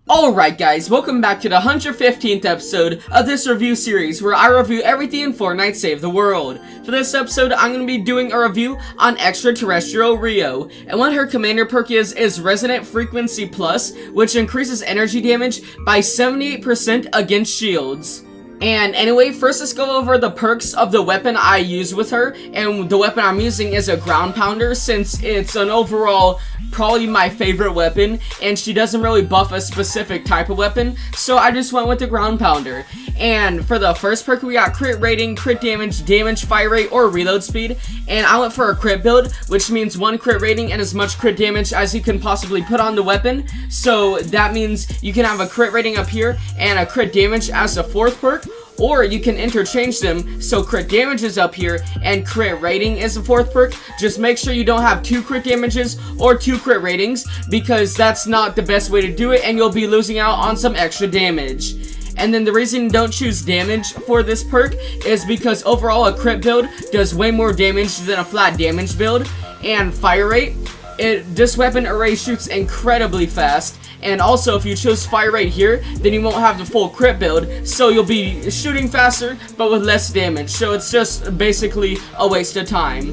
Alright guys, welcome back to the 115th episode of this review series where I review everything in Fortnite Save the World. For this episode, I'm going to be doing a review on Extraterrestrial Rio, and what her commander perk is Resonant Frequency Plus, which increases energy damage by 78% against shields. And anyway, first let's go over the perks of the weapon I use with her, and the weapon I'm using is a ground pounder since it's an overall probably my favorite weapon, and she doesn't really buff a specific type of weapon, so I just went with the ground pounder. And for the first perk, we got crit rating, crit damage, damage fire rate, or reload speed, and I went for a crit build, which means 1 crit rating and as much crit damage as you can possibly put on the weapon. So that means you can have a crit rating up here and a crit damage as a 4th perk, or you can interchange them, so crit damage is up here and crit rating is the 4th perk. Just make sure you don't have 2 crit damages or 2 crit ratings, because that's not the best way to do it and you'll be losing out on some extra damage. And then the reason you don't choose damage for this perk is because overall a crit build does way more damage than a flat damage build. And fire rate, this weapon array shoots incredibly fast. And also, if you choose fire rate here, then you won't have the full crit build, so you'll be shooting faster, but with less damage. So it's just basically a waste of time.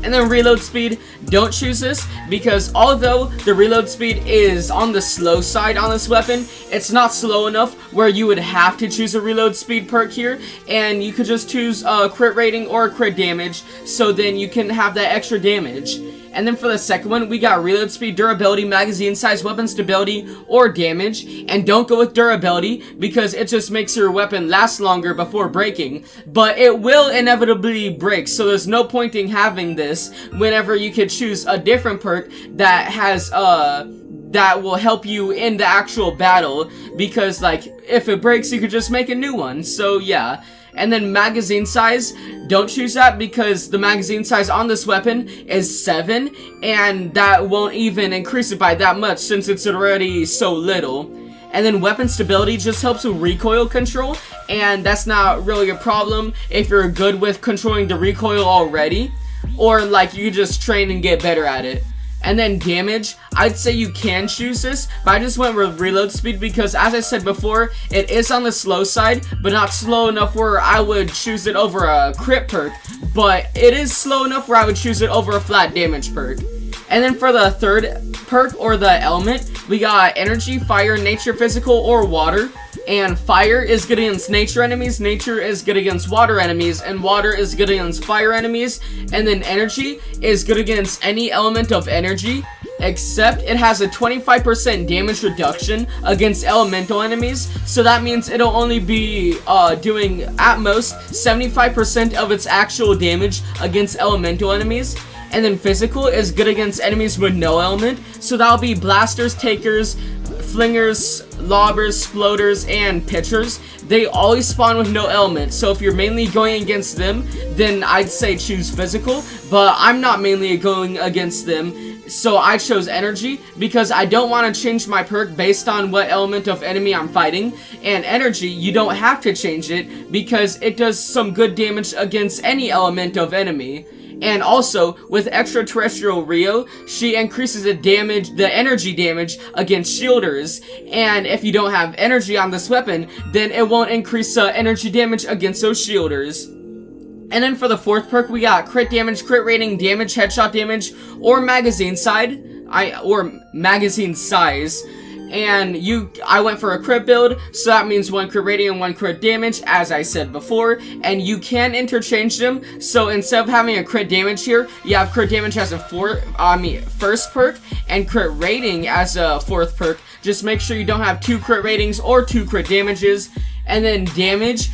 And then reload speed, don't choose this, because although the reload speed is on the slow side on this weapon, it's not slow enough where you would have to choose a reload speed perk here, and you could just choose a crit rating or a crit damage, so then you can have that extra damage. And then for the second one, we got reload speed, durability, magazine size, weapon stability, or damage. And don't go with durability, because it just makes your weapon last longer before breaking. But it will inevitably break, so there's no point in having this whenever you could choose a different perk that has, that will help you in the actual battle. Because, like, if it breaks, you could just make a new one. So, yeah. And then magazine size, don't choose that because the magazine size on this weapon is 7, and that won't even increase it by that much since it's already so little. And then weapon stability just helps with recoil control, and that's not really a problem if you're good with controlling the recoil already, or like you just train and get better at it. And then damage, I'd say you can choose this, but I just went with reload speed because, as I said before, it is on the slow side, but not slow enough where I would choose it over a crit perk, but it is slow enough where I would choose it over a flat damage perk. And then for the third perk, or the element, we got energy, fire, nature, physical, or water. And fire is good against nature enemies, nature is good against water enemies, and water is good against fire enemies. And then energy is good against any element of energy, except it has a 25% damage reduction against elemental enemies. So that means it'll only be doing at most 75% of its actual damage against elemental enemies. And then physical is good against enemies with no element, so that'll be blasters, takers, flingers, lobbers, sploders, and pitchers. They always spawn with no element, so if you're mainly going against them, then I'd say choose physical, but I'm not mainly going against them, so I chose energy because I don't want to change my perk based on what element of enemy I'm fighting. And energy, you don't have to change it because it does some good damage against any element of enemy. And also, with Extraterrestrial Rio, she increases the energy damage against shielders. And if you don't have energy on this weapon, then it won't increase energy damage against those shielders. And then for the fourth perk, we got crit damage, crit rating, damage, headshot damage, or magazine size. And I went for a crit build, so that means 1 crit rating and 1 crit damage, as I said before, and you can interchange them. So instead of having a crit damage here, you have crit damage as a first perk, and crit rating as a 4th perk. Just make sure you don't have 2 crit ratings or 2 crit damages. And then damage,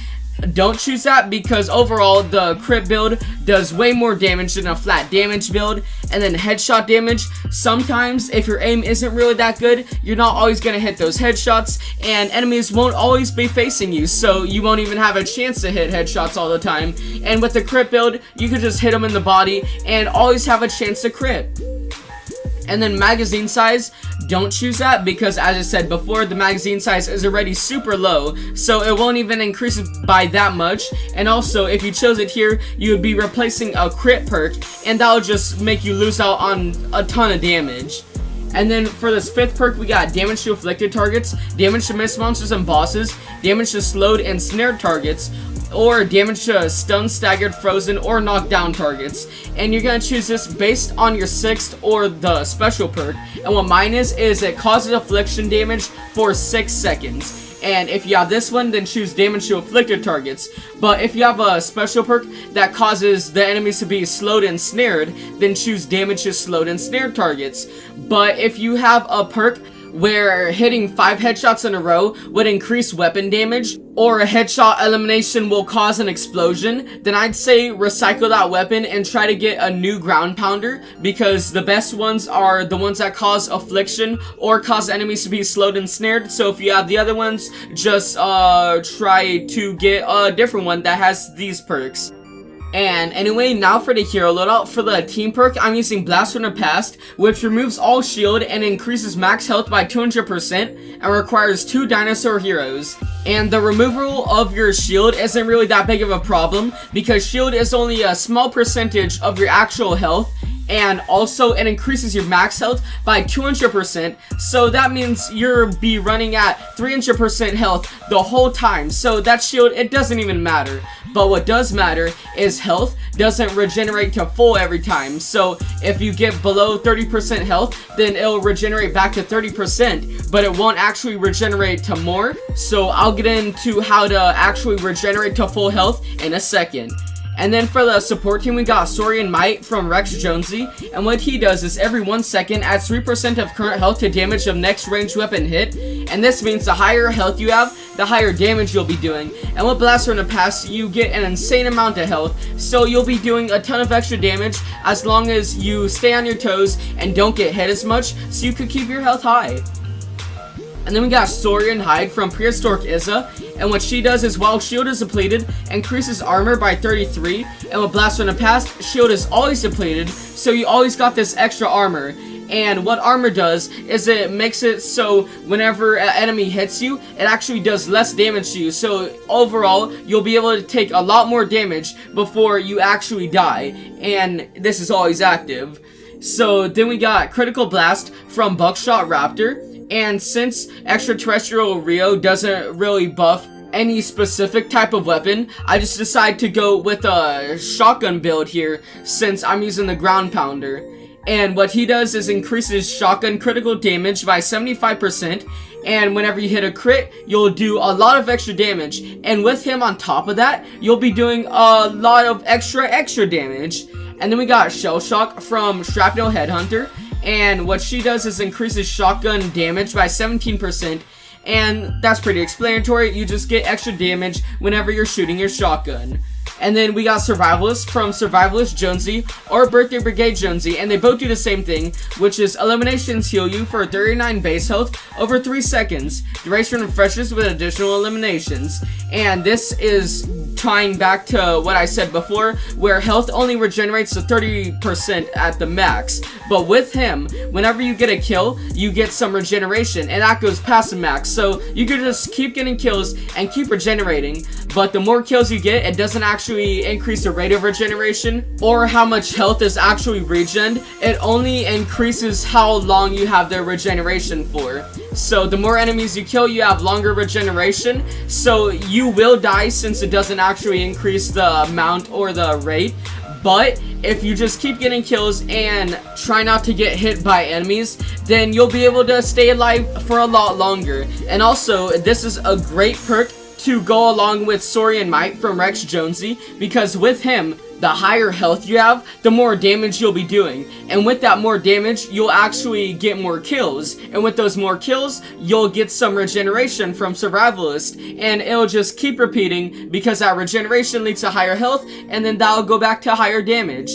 don't choose that because overall the crit build does way more damage than a flat damage build. And then headshot damage, sometimes if your aim isn't really that good, you're not always going to hit those headshots, and enemies won't always be facing you, so you won't even have a chance to hit headshots all the time. And with the crit build, you can just hit them in the body and always have a chance to crit. And then magazine size, don't choose that because, as I said before, the magazine size is already super low, so it won't even increase it by that much. And also, if you chose it here, you would be replacing a crit perk, and that'll just make you lose out on a ton of damage. And then for this 5th perk, we got damage to afflicted targets, damage to missed monsters and bosses, damage to slowed and snared targets, or damage to stun, staggered, frozen, or knocked down targets. And you're gonna choose this based on your 6th or the special perk. And what mine is it causes affliction damage for 6 seconds. And if you have this one, then choose damage to afflicted targets. But if you have a special perk that causes the enemies to be slowed and snared, then choose damage to slowed and snared targets. But if you have a perk where hitting 5 headshots in a row would increase weapon damage, or a headshot elimination will cause an explosion, then I'd say recycle that weapon and try to get a new ground pounder, because the best ones are the ones that cause affliction or cause enemies to be slowed and snared. So if you have the other ones, just try to get a different one that has these perks. And anyway, now for the hero loadout. For the team perk, I'm using Blast from the Past, which removes all shield and increases max health by 200% and requires 2 dinosaur heroes. And the removal of your shield isn't really that big of a problem because shield is only a small percentage of your actual health, and also it increases your max health by 200%, so that means you'll be running at 300% health the whole time. So that shield, it doesn't even matter. But what does matter is health doesn't regenerate to full every time. So if you get below 30% health, then it'll regenerate back to 30%, but it won't actually regenerate to more. So I'll get into how to actually regenerate to full health in a second. And then for the support team, we got Saurian Might from Rex Jonesy, and what he does is every 1 second adds 3% of current health to damage of next ranged weapon hit, and this means the higher health you have, the higher damage you'll be doing. And with Blast from the Past, you get an insane amount of health, so you'll be doing a ton of extra damage as long as you stay on your toes and don't get hit as much, so you could keep your health high. And then we got Saurian Hide from Prehistoric Izza, and what she does is while shield is depleted, increases armor by 33, and with Blast from the Past, shield is always depleted, so you always got this extra armor. And what armor does is it makes it so whenever an enemy hits you, it actually does less damage to you, so overall you'll be able to take a lot more damage before you actually die, and this is always active. So then we got Critical Blast from Buckshot Raptor. And since Extraterrestrial Rio doesn't really buff any specific type of weapon, I just decided to go with a shotgun build here since I'm using the ground pounder. And what he does is increases shotgun critical damage by 75%, and whenever you hit a crit, you'll do a lot of extra damage. And with him on top of that, you'll be doing a lot of extra damage. And then we got Shell Shock from Shrapnel Headhunter. And what she does is increases shotgun damage by 17%, and that's pretty explanatory. You just get extra damage whenever you're shooting your shotgun. And then we got Survivalist from Survivalist Jonesy or Birthday Brigade Jonesy, and they both do the same thing, which is eliminations heal you for 39 base health over 3 seconds. Duration refreshes with additional eliminations. And this is tying back to what I said before, where health only regenerates to 30% at the max. But with him, whenever you get a kill, you get some regeneration, and that goes past the max. So you can just keep getting kills and keep regenerating. But the more kills you get, it doesn't actually increase the rate of regeneration or how much health is actually regened. It only increases how long you have their regeneration for. So the more enemies you kill, you have longer regeneration. So you will die since it doesn't actually increase the amount or the rate. But if you just keep getting kills and try not to get hit by enemies, then you'll be able to stay alive for a lot longer. And also, this is a great perk to go along with Saurian Might from Rex Jonesy, because with him, the higher health you have, the more damage you'll be doing. And with that more damage, you'll actually get more kills. And with those more kills, you'll get some regeneration from Survivalist. And it'll just keep repeating because that regeneration leads to higher health, and then that'll go back to higher damage.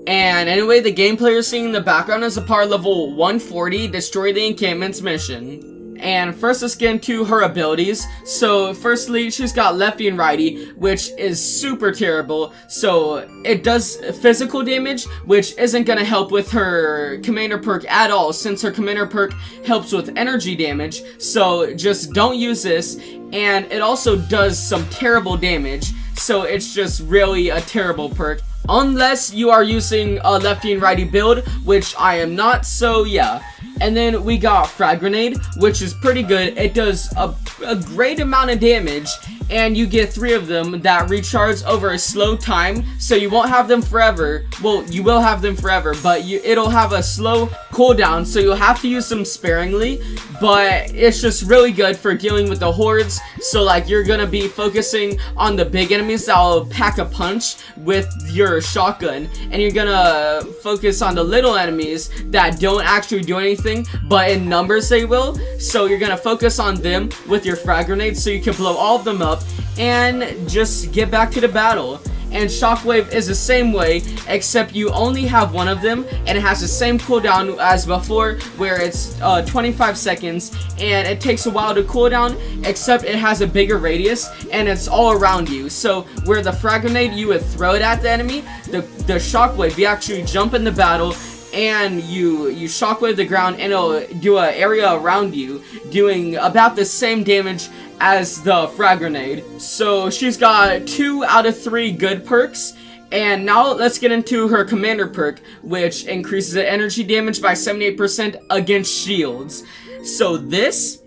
And anyway, the gameplay you're seeing in the background is a part of level 140, Destroy the Encampments mission. And first, let's get into her abilities. So firstly, she's got lefty and righty, which is super terrible. So it does physical damage, which isn't gonna help with her commander perk at all, since her commander perk helps with energy damage. So just don't use this. And it also does some terrible damage, so it's just really a terrible perk. Unless you are using a lefty and righty build, which I am not, so yeah. And then we got Frag Grenade, which is pretty good. It does a great amount of damage, and you get 3 of them that recharge over a slow time, so you won't have them forever. Well, you will have them forever, but it'll have a slow cooldown, so you'll have to use them sparingly, but it's just really good for dealing with the hordes. So like, you're gonna be focusing on the big enemies that will pack a punch with your shotgun, and you're gonna focus on the little enemies that don't actually do anything, but in numbers they will. So you're gonna focus on them with your frag grenades, so you can blow all of them up and just get back to the battle. And Shockwave is the same way, except you only have 1 of them, and it has the same cooldown as before, where it's 25 seconds, and it takes a while to cooldown, except it has a bigger radius, and it's all around you. So where the frag grenade, you would throw it at the enemy, the Shockwave, you actually jump in the battle, and you shockwave the ground, and it'll do an area around you, doing about the same damage as the frag grenade. So she's got 2 out of 3 good perks. And now let's get into her commander perk, which increases the energy damage by 78% against shields. So this,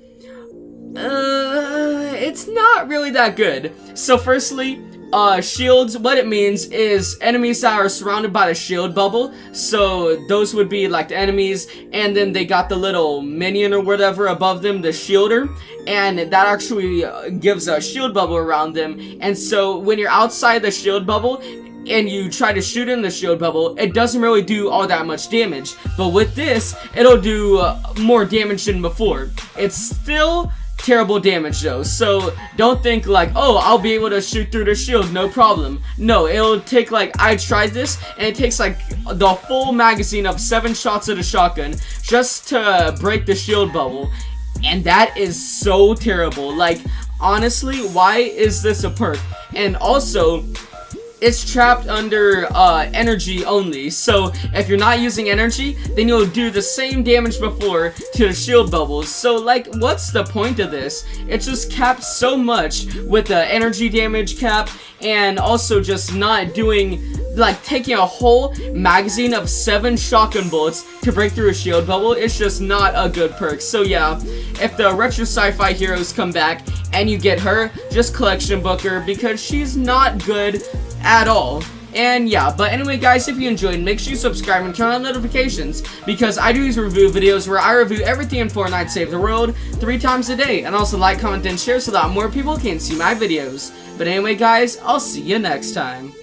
it's not really that good. So firstly, shields, what it means is enemies that are surrounded by the shield bubble. So those would be like the enemies, and then they got the little minion or whatever above them, the shielder, and that actually gives a shield bubble around them. And so when you're outside the shield bubble and you try to shoot in the shield bubble, it doesn't really do all that much damage. But with this, it'll do more damage than before. It's still terrible damage though, so don't think like, oh, I'll be able to shoot through the shield, no problem. No, it'll take like, I tried this, and it takes like the full magazine of 7 shots of the shotgun just to break the shield bubble, and that is so terrible. Like, honestly, why is this a perk? And also, it's trapped under energy only, so if you're not using energy, then you'll do the same damage before to the shield bubbles. So like, what's the point of this? It just caps so much with the energy damage cap, and also just not doing, like, taking a whole magazine of 7 shotgun bullets to break through a shield bubble. It's just not a good perk. So yeah, if the retro sci-fi heroes come back and you get her, just collection book her, because she's not good at all. And yeah, but anyway guys, if you enjoyed, make sure you subscribe and turn on notifications, because I do these review videos where I review everything in Fortnite Save the World 3 times a day. And also like, comment, and share so that more people can see my videos. But anyway guys, I'll see you next time.